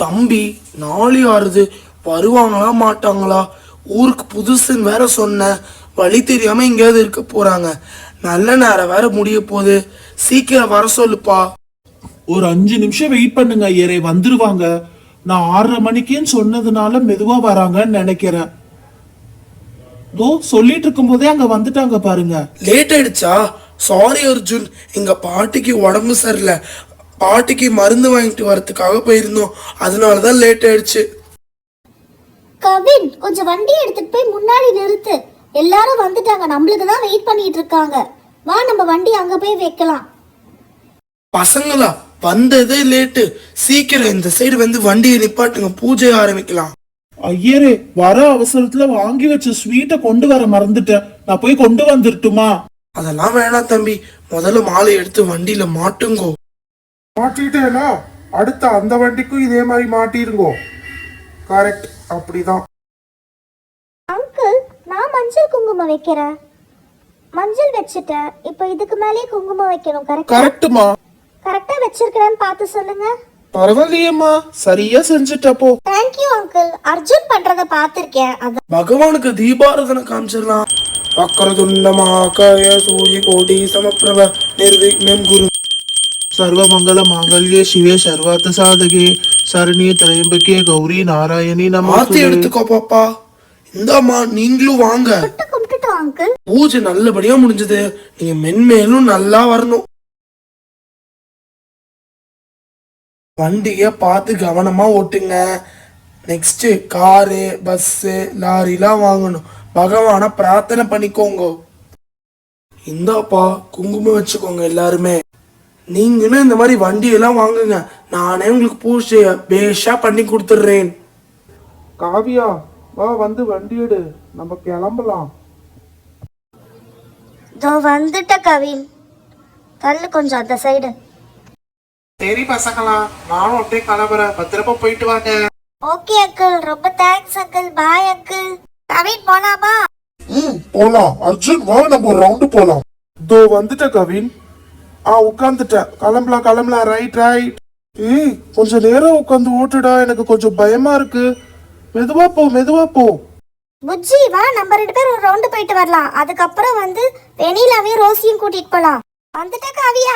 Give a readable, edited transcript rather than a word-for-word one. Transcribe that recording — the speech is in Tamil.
தம்பி நாளை ஆறுது, வருவாங்களா மாட்டாங்களா? ஊருக்கு புதுசுன்னு வேற சொன்ன, வழி தெரியாம எங்கேயாவது இருக்க போறாங்க. நல்ல நேரம் வேற முடிய போகுது, சீக்கிரம் வர சொல்லுப்பா. ஒரு 5 நிமிஷம் வெயிட் பண்ணுங்க ஐயரே, வந்துருவாங்க. நான் 6:30 மணிக்குன்னு சொன்னதுனால மெதுவா வராங்கன்னு நினைக்கிறேன். தோ சொல்லிட்டு இருக்கும் போதே அங்க வந்துட்டாங்க பாருங்க. லேட் ஆயிடுச்சா? சாரி அர்ஜுன், எங்க பாட்டிக்கு உடம்பு சரியில்லை, பாட்டிக்கு மருந்து வாங்கிட்டு வரதுக்காக போயிருந்தோம், அதனாலதான் லேட் ஆயிடுச்சு. கவின், கொஞ்சம் வண்டி எடுத்துட்டு போய் முன்னாடி நிறுத்து. எல்லாரும் வந்துட்டாங்க, நம்மளுக்கு தான் வெயிட் பண்ணிட்டு இருக்காங்க. வா, நம்ம வண்டி அங்க போய் வைக்கலாம். பசங்களா, வந்ததே லேட்டு, சீக்கிரம் இந்த சைடு வந்து வண்டியை நிப்பாட்டுங்க, பூஜை ஆரம்பிக்கலாம். ஐயரே, வர அவசரத்துல வாங்கி வச்ச ஸ்வீட்டை கொண்டு வர மறந்துட்டேன். நான் போய் கொண்டு வந்துட்டுமா? அதெல்லாம் வேணாம் தம்பி, முதல்ல மாலை எடுத்து வண்டியில மாட்டுங்கோ. மாட்டிட்டேனா? அடுத்த அந்த வண்டிக்கும் இதே மாதிரி மாட்டிருங்கோ. கரெக்ட், அப்படிதான். அங்கிள், நான் மஞ்சள் குங்குமம் வைக்கிறேன். மஞ்சள் வச்சுட்டேன், இப்போ இதுக்கு மேலே குங்குமம் வைக்கணும். கரெக்ட்டுமா. கரெக்டா வச்சிருக்கிறேன்னு பார்த்து சொல்லுங்க. பரவாயில்லையேம்மா, சரியா செஞ்சுட்டப்போ. Thank you uncle. அர்ஜுன் பண்றத பார்த்திருக்கேன். அதான் பகவானுக்கு தீபாரதனை காமிச்சிடலாம். வக்கரதுண்டமாகாய சூரிய கோடி சமப்பிரப நிர்விக்னம் குரு. சர்வமங்கல மாங்கல்யே சிவே சர்வார்த்த சாதகே சரணிய திரையம்பகே கௌரி நாராயணி மாத்தி நமஸ்தே. எடுத்துக்கோ பாப்பா. இந்தாம்மா, நீங்களும் வாங்க. கும்பிட்டுட்டோம் அங்கிள். பூஜை நல்லபடியா முடிஞ்சது, நீங்க மென்மேலும் நல்லா வரணும். வண்டிய பார்த்து கவனமா ஓட்டுங்க. நெக்ஸ்ட் காரு, பஸ்ஸு, லாரிலாம் வாங்கணும். பகவான பிரார்த்தனை பண்ணிக்கோங்க. இந்தாப்பா, குங்குமம் வச்சுக்கோங்க எல்லாருமே. நீங்களும் இந்த மாதிரி வண்டியெல்லாம் வாங்குங்க, நானே உங்களுக்கு பூஜைய பேஷா பண்ணி கொடுத்துட்றேன். காவியா, வா வந்து வண்டி எடு, நம்ம கிளம்பலாம். இதோ வந்துட்ட கவின். தள்ளு கொஞ்சம் அந்த சைடு. சரி பசங்களா, நானும் அப்படியே கிளம்புறேன். பத்திரமா போயிட்டு வாங்க. ஓகே அங்கிள், ரொம்ப thanks uncle. Bye uncle. Kavin, போலாமா? போலாம். அர்ஜுன் வா, நம்ம ஒரு ரவுண்டு போலாம். தோ வந்துட்ட கவின். உட்காந்துட்டேன். கிளம்பலாம். ரைட். ஏய், கொஞ்சம் நேரம் உட்காந்து ஓட்டுடா, எனக்கு கொஞ்சம் பயமா இருக்கு. மெதுவா போ. புஜ்ஜி, வா, நம்ம 2 பேரும் ஒரு ரவுண்டு போயிட்டு வரலாம். அதுக்கப்புறம் வந்து வெனிலாவையும் ரோசியும் கூட்டிட்டு போலாம். வந்துட்ட காவியா.